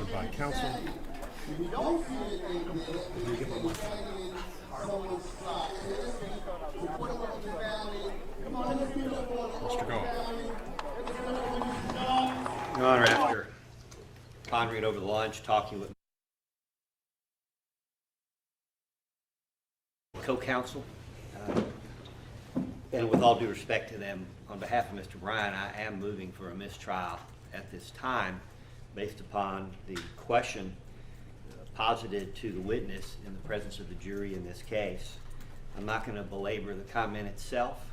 represented by counsel. Mr. Goff. Your Honor, after pondering it over the lunch, talking with co-counsel, and with all due respect to them, on behalf of Mr. Bryan, I am moving for a mistrial at this time based upon the question posited to the witness in the presence of the jury in this case. I'm not going to belabor the comment itself.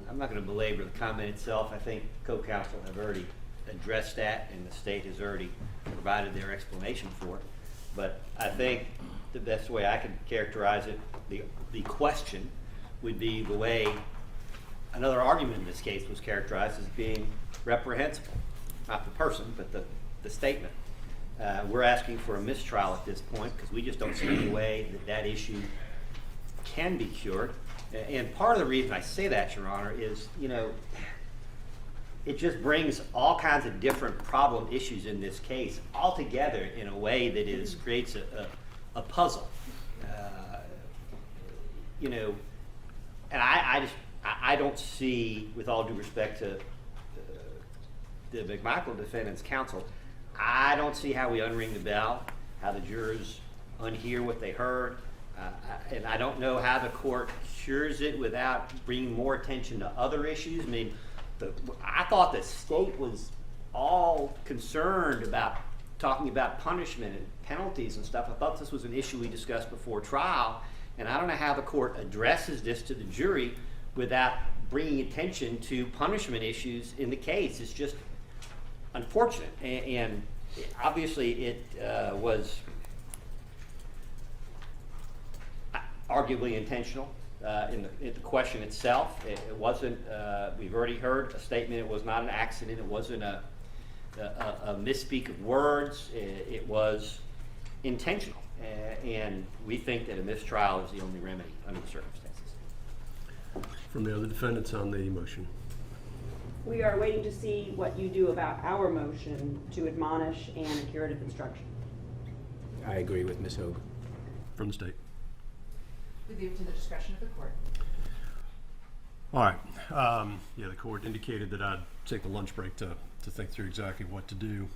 I'm not going to belabor the comment itself. I think co-counsel have already addressed that, and the state has already provided their explanation for it. But I think the best way I can characterize it, the question would be the way another argument in this case was characterized as being reprehensible. Not the person, but the statement. We're asking for a mistrial at this point because we just don't see any way that that issue can be cured. And part of the reason I say that, Your Honor, is, it just brings all kinds of different problem issues in this case all together in a way that creates a puzzle. And I don't see, with all due respect to the McMichael defendant's counsel, I don't see how we unring the bell, how the jurors unhear what they heard, and I don't know how the court cures it without bringing more attention to other issues. I mean, I thought the state was all concerned about talking about punishment and penalties and stuff. I thought this was an issue we discussed before trial, and I don't know how the court addresses this to the jury without bringing attention to punishment issues in the case. It's just unfortunate, and obviously it was arguably intentional in the question itself. It wasn't, we've already heard a statement, it was not an accident, it wasn't a misspeak of words, it was intentional. And we think that a mistrial is the only remedy under the circumstances. From the other defendants on the motion. We are waiting to see what you do about our motion to admonish and a curative instruction. I agree with Ms. Hogue. From the state. We leave it to the discretion of the court. All right. Yeah, the court indicated that I'd take the lunch break to think through exactly what to do.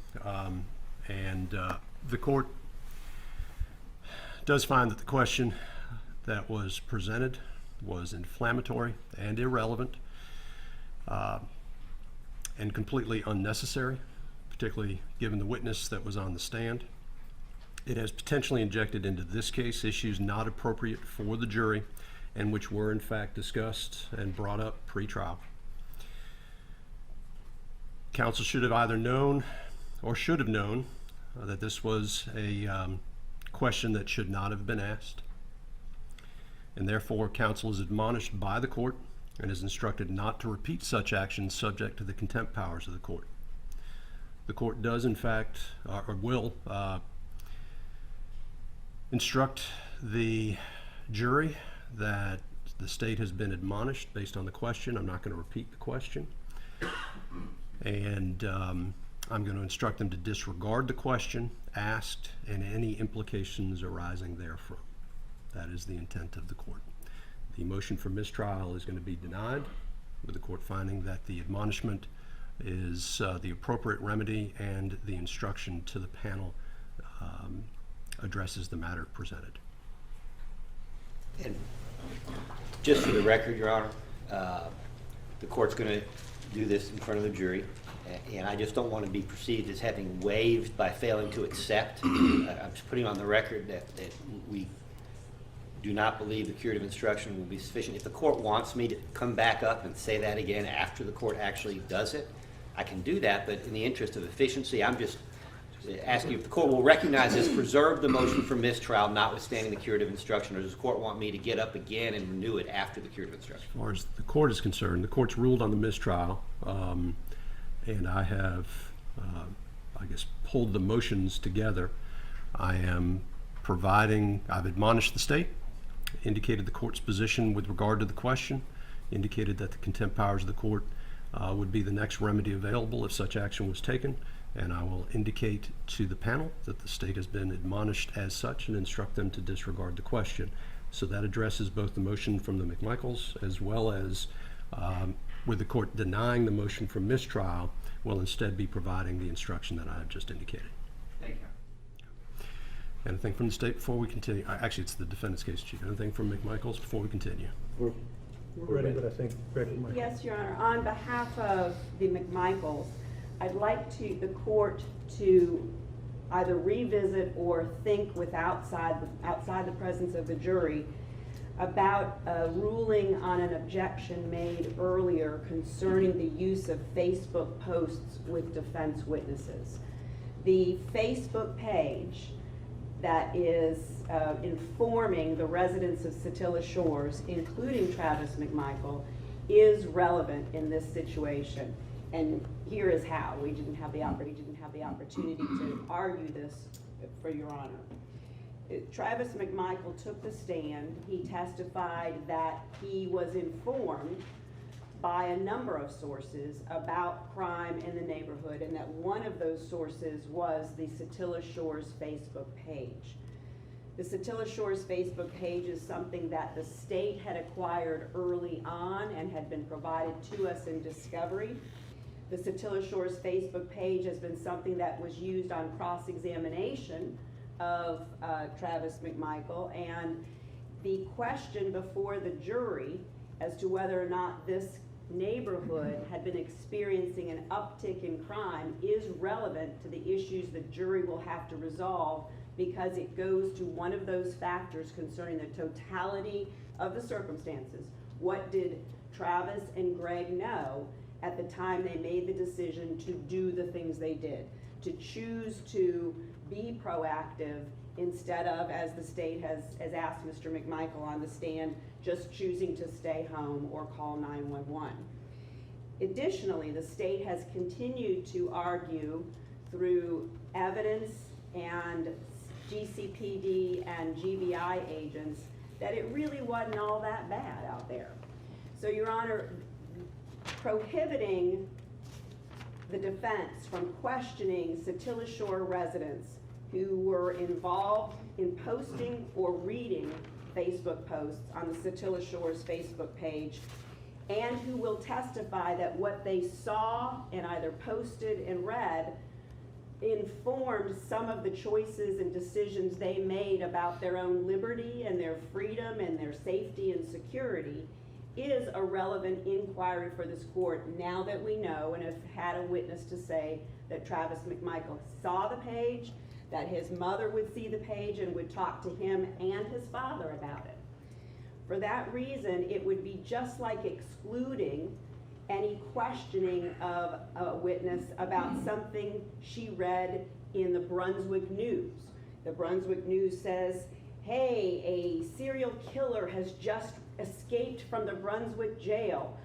The court does find that the question that was presented was inflammatory and irrelevant and completely unnecessary, particularly given the witness that was on the stand. It has potentially injected into this case issues not appropriate for the jury and which were in fact discussed and brought up pre-trial. Counsel should have either known or should have known that this was a question that should not have been asked, and therefore counsel is admonished by the court and is instructed not to repeat such actions subject to the contempt powers of the court. The court does in fact, or will, instruct the jury that the state has been admonished based on the question. I'm not going to repeat the question. And I'm going to instruct them to disregard the question asked and any implications arising therefrom. That is the intent of the court. The motion for mistrial is going to be denied, with the court finding that the admonishment is the appropriate remedy and the instruction to the panel addresses the matter presented. And just for the record, Your Honor, the court's going to do this in front of the jury, and I just don't want to be perceived as having waived by failing to accept. I'm just putting on the record that we do not believe the curative instruction will be sufficient. If the court wants me to come back up and say that again after the court actually does it, I can do that, but in the interest of efficiency, I'm just asking if the court will recognize this, preserve the motion for mistrial notwithstanding the curative instruction, or does the court want me to get up again and renew it after the curative instruction? As far as the court is concerned, the court's ruled on the mistrial, and I have, I guess, pulled the motions together. I've admonished the state, indicated the court's position with regard to the question, indicated that the contempt powers of the court would be the next remedy available if such action was taken. And I will indicate to the panel that the state has been admonished as such and instruct them to disregard the question. So that addresses both the motion from the McMichaels as well as with the court denying the motion for mistrial, will instead be providing the instruction that I have just indicated. Thank you. Anything from the state before we continue? Actually, it's the defendant's case, Chief. Anything from McMichaels before we continue? We're ready, but I think Greg might. Yes, Your Honor. On behalf of the McMichaels, I'd like the court to either revisit or think outside the presence of the jury about a ruling on an objection made earlier concerning the use of Facebook posts with defense witnesses. The Facebook page that is informing the residents of Satilla Shores, including Travis McMichael, is relevant in this situation. And here is how. We didn't have the opportunity to argue this for Your Honor. Travis McMichael took the stand. He testified that he was informed by a number of sources about crime in the neighborhood, and that one of those sources was the Satilla Shores Facebook page. The Satilla Shores Facebook page is something that the state had acquired early on and had been provided to us in discovery. The Satilla Shores Facebook page has been something that was used on cross-examination of Travis McMichael, and the question before the jury as to whether or not this neighborhood had been experiencing an uptick in crime is relevant to the issues the jury will have to resolve, because it goes to one of those factors concerning the totality of the circumstances. What did Travis and Greg know at the time they made the decision to do the things they did, to choose to be proactive instead of, as the state has asked Mr. McMichael on the stand, just choosing to stay home or call 911. Additionally, the state has continued to argue through evidence and GCPD and GBI agents that it really wasn't all that bad out there. So, Your Honor, prohibiting the defense from questioning Satilla Shore residents who were involved in posting or reading Facebook posts on the Satilla Shores Facebook page, and who will testify that what they saw and either posted and read informed some of the choices and decisions they made about their own liberty and their freedom and their safety and security, is a relevant inquiry for this court now that we know and have had a witness to say that Travis McMichael saw the page, that his mother would see the page and would talk to him and his father about it. For that reason, it would be just like excluding any questioning of a witness about something she read in the Brunswick News. The Brunswick News says, hey, a serial killer has just escaped from the Brunswick jail,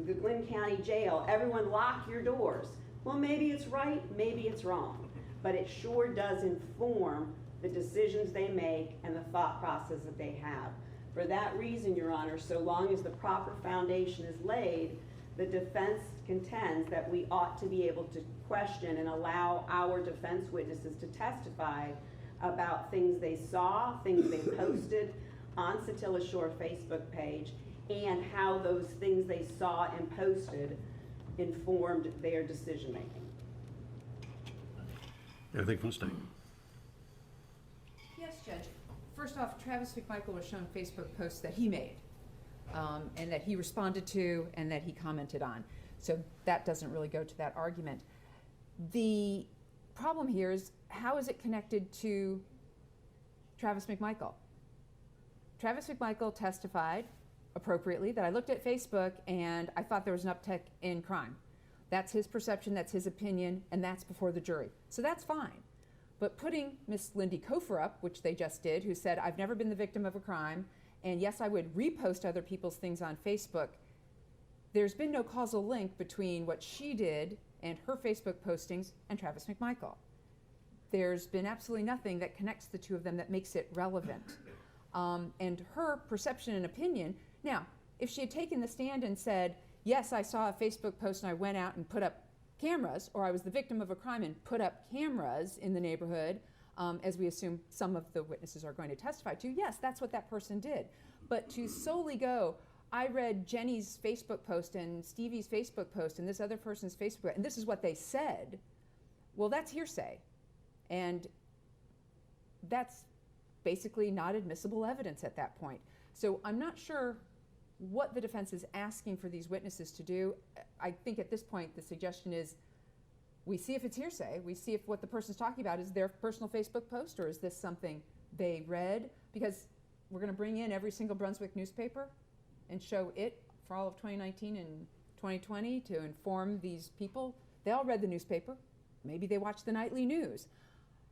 the Glynn County jail. Everyone lock your doors. Well, maybe it's right, maybe it's wrong, but it sure does inform the decisions they make and the thought process that they have. For that reason, Your Honor, so long as the proper foundation is laid, the defense contends that we ought to be able to question and allow our defense witnesses to testify about things they saw, things they posted on Satilla Shore Facebook page, and how those things they saw and posted informed their decision making. Anything from the state? Yes, Judge. First off, Travis McMichael was shown Facebook posts that he made, and that he responded to and that he commented on. So that doesn't really go to that argument. The problem here is, how is it connected to Travis McMichael? Travis McMichael testified appropriately that I looked at Facebook and I thought there was an uptick in crime. That's his perception, that's his opinion, and that's before the jury. So that's fine. But putting Miss Lindey Cofer up, which they just did, who said, I've never been the victim of a crime, and yes, I would repost other people's things on Facebook, there's been no causal link between what she did and her Facebook postings and Travis McMichael. There's been absolutely nothing that connects the two of them that makes it relevant. And her perception and opinion, now, if she had taken the stand and said, yes, I saw a Facebook post and I went out and put up cameras, or I was the victim of a crime and put up cameras in the neighborhood, as we assume some of the witnesses are going to testify to, yes, that's what that person did. But to solely go, I read Jenny's Facebook post and Stevie's Facebook post and this other person's Facebook, and this is what they said, well, that's hearsay. And that's basically not admissible evidence at that point. So I'm not sure what the defense is asking for these witnesses to do. I think at this point the suggestion is we see if it's hearsay, we see if what the person's talking about is their personal Facebook post or is this something they read, because we're going to bring in every single Brunswick newspaper and show it for all of 2019 and 2020 to inform these people. They all read the newspaper, maybe they watched the nightly news.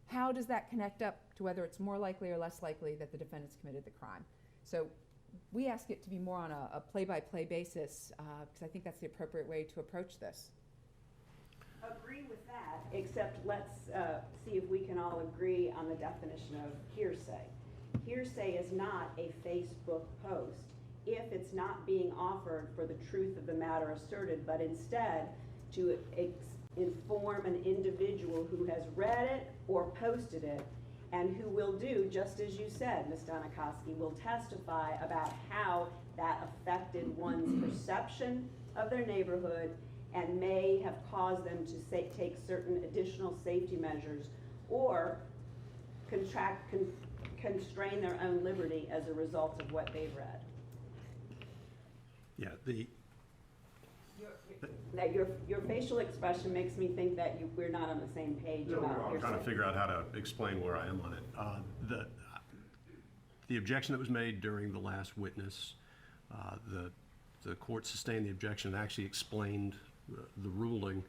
How does that connect up to whether it's more likely or less likely that the defendants committed the crime? So we ask it to be more on a play-by-play basis, because I think that's the appropriate way to approach this. Agree with that, except let's see if we can all agree on the definition of hearsay. Hearsay is not a Facebook post if it's not being offered for the truth of the matter asserted, but instead to inform an individual who has read it or posted it and who will do, just as you said, Ms. Donikoski, will testify about how that affected one's perception of their neighborhood and may have caused them to take certain additional safety measures or constrain their own liberty as a result of what they've read. Yeah, That your facial expression makes me think that we're not on the same page about I'm trying to figure out how to explain where I am on it. The objection that was made during the last witness, the court sustained the objection and actually explained the ruling.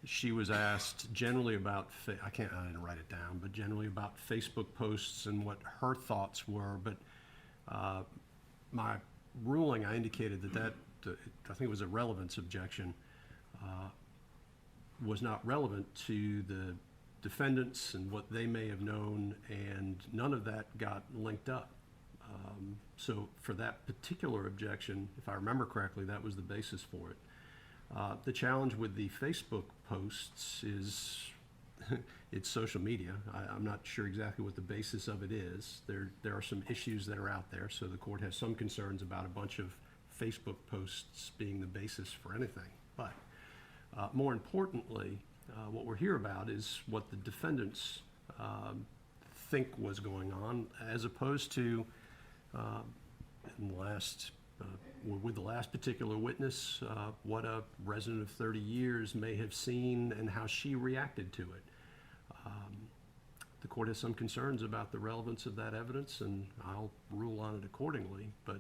She was asked generally about, I didn't write it down, but generally about Facebook posts and what her thoughts were. But my ruling, I indicated that I think it was a relevance objection, was not relevant to the defendants and what they may have known, and none of that got linked up. So for that particular objection, if I remember correctly, that was the basis for it. The challenge with the Facebook posts is it's social media. I'm not sure exactly what the basis of it is. There are some issues that are out there, so the court has some concerns about a bunch of Facebook posts being the basis for anything. But more importantly, what we're here about is what the defendants think was going on, as opposed to with the last particular witness, what a resident of 30 years may have seen and how she reacted to it. The court has some concerns about the relevance of that evidence, and I'll rule on it accordingly. But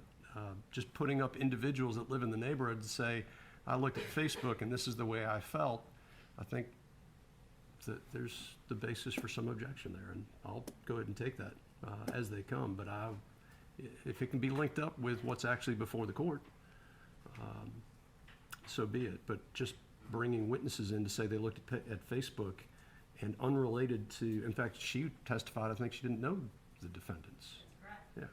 just putting up individuals that live in the neighborhood to say, I looked at Facebook and this is the way I felt, I think that there's the basis for some objection there, and I'll go ahead and take that as they come. But if it can be linked up with what's actually before the court, so be it. But just bringing witnesses in to say they looked at Facebook and unrelated to, in fact, she testified, I think she didn't know the defendants. Yeah.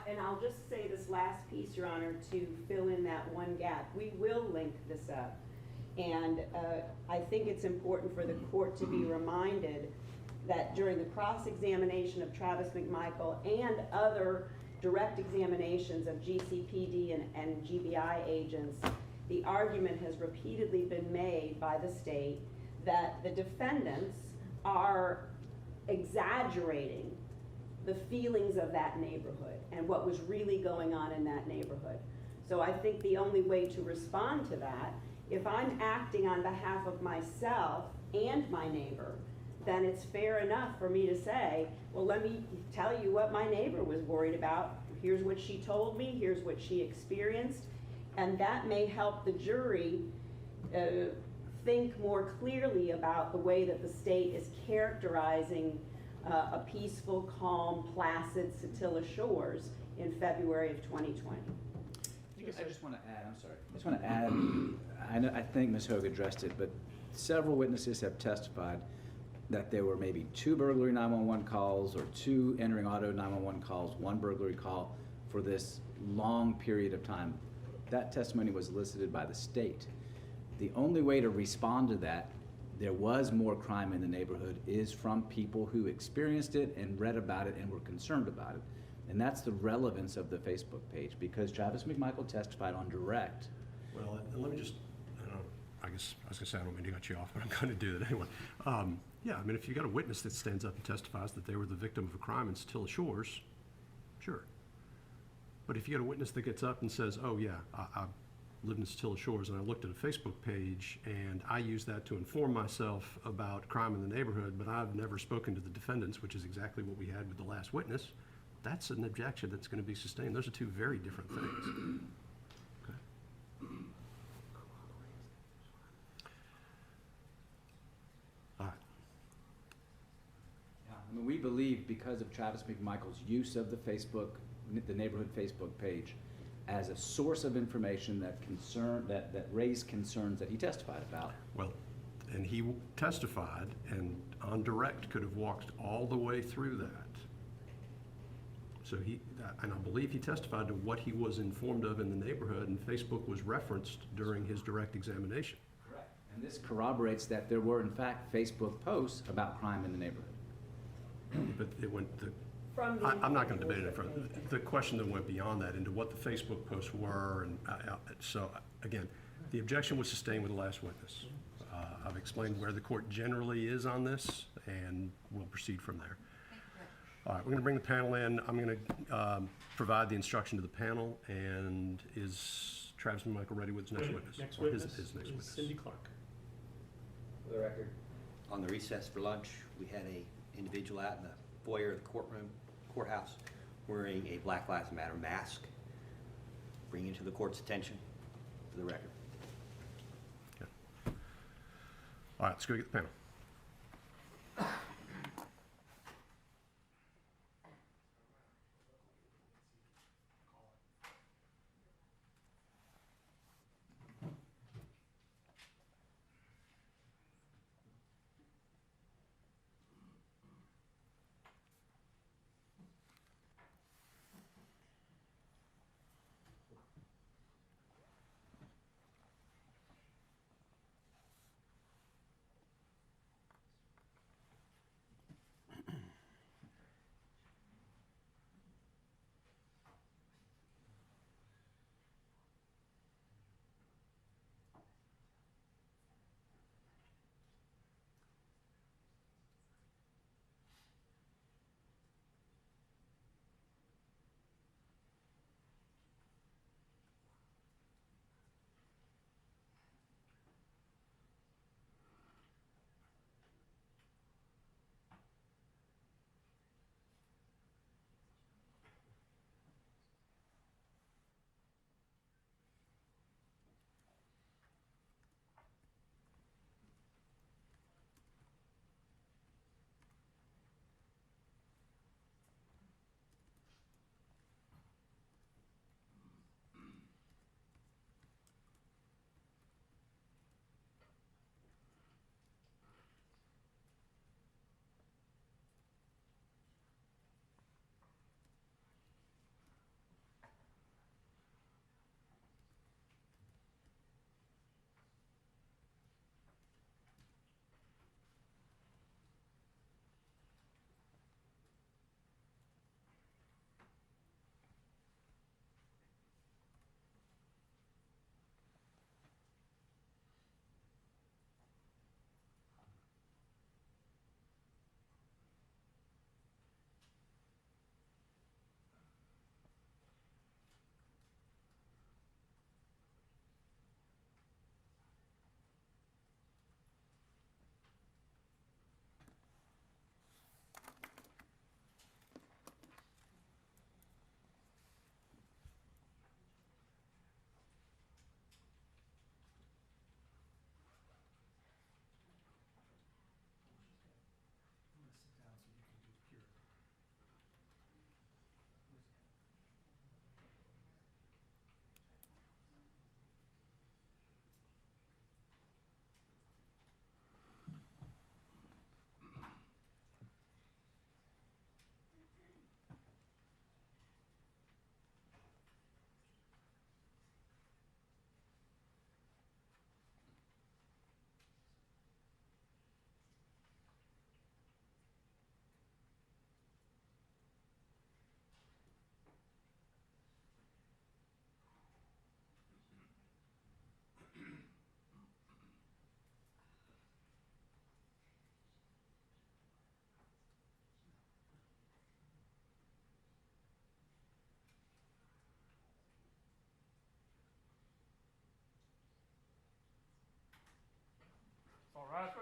And I'll just say this last piece, Your Honor, to fill in that one gap. We will link this up. And I think it's important for the court to be reminded that during the cross-examination of Travis McMichael and other direct examinations of GCPD and GBI agents, the argument has repeatedly been made by the state that the defendants are exaggerating the feelings of that neighborhood and what was really going on in that neighborhood. So I think the only way to respond to that, if I'm acting on behalf of myself and my neighbor, then it's fair enough for me to say, well, let me tell you what my neighbor was worried about. Here's what she told me, here's what she experienced, and that may help the jury think more clearly about the way that the state is characterizing a peaceful, calm, placid Satilla Shores in February of 2020. I just want to add, I'm sorry. I just want to add, I think Ms. Hogue addressed it, but several witnesses have testified that there were maybe 2 burglary 911 calls or 2 entering auto 911 calls, 1 burglary call for this long period of time. That testimony was elicited by the state. The only way to respond to that, there was more crime in the neighborhood, is from people who experienced it and read about it and were concerned about it. And that's the relevance of the Facebook page, because Travis McMichael testified on direct. Well, and let me just, I guess, I was gonna say, I don't mean to cut you off, but I'm gonna do that anyway. Yeah, I mean, if you got a witness that stands up and testifies that they were the victim of a crime in Satilla Shores, sure. But if you got a witness that gets up and says, oh yeah, I lived in Satilla Shores and I looked at a Facebook page and I used that to inform myself about crime in the neighborhood, but I've never spoken to the defendants, which is exactly what we had with the last witness, that's an objection that's gonna be sustained. Those are two very different things. Okay. All right. Yeah, I mean, we believe because of Travis McMichael's use of the neighborhood Facebook page as a source of information that raised concerns that he testified about. Well, and he testified and on direct could have walked all the way through that. So and I believe he testified to what he was informed of in the neighborhood, and Facebook was referenced during his direct examination. Correct. And this corroborates that there were in fact Facebook posts about crime in the neighborhood. But it went, From the I'm not gonna debate it individuals further. that they The question that went beyond that into what the Facebook posts were, and so, again, the objection was sustained with the last witness. I've explained where the court generally is on this, and we'll proceed from there. All right, we're gonna bring the panel in. I'm gonna provide the instruction to the panel, and is Travis McMichael ready with his next witness? Next Or his witness next is witness? Cindy Clark. For the record, on the recess for lunch, we had a individual out in the foyer of the courthouse wearing a Black Lives Matter mask, bringing it to the court's attention for the record. Okay. All right, let's go get the panel.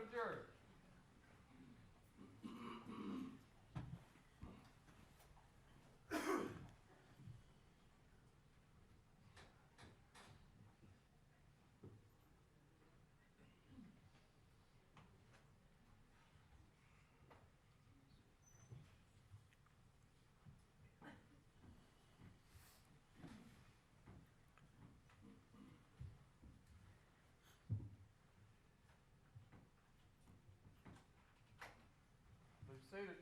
adjourned. Please seated.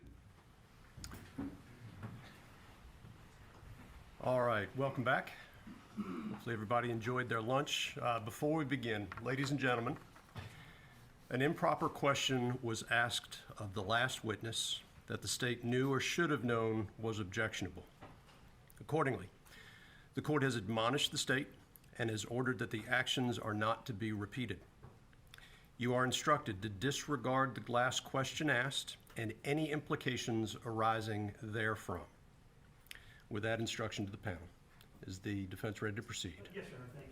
All right, welcome back. Hopefully everybody enjoyed their lunch. Before we begin, ladies and gentlemen, an improper question was asked of the last witness that the state knew or should have known was objectionable. Accordingly, the court has admonished the state and has ordered that the actions are not to be repeated. You are instructed to disregard the last question asked and any implications arising therefrom. With that instruction to the panel, is the defense ready to proceed? Yes, sir, thank you.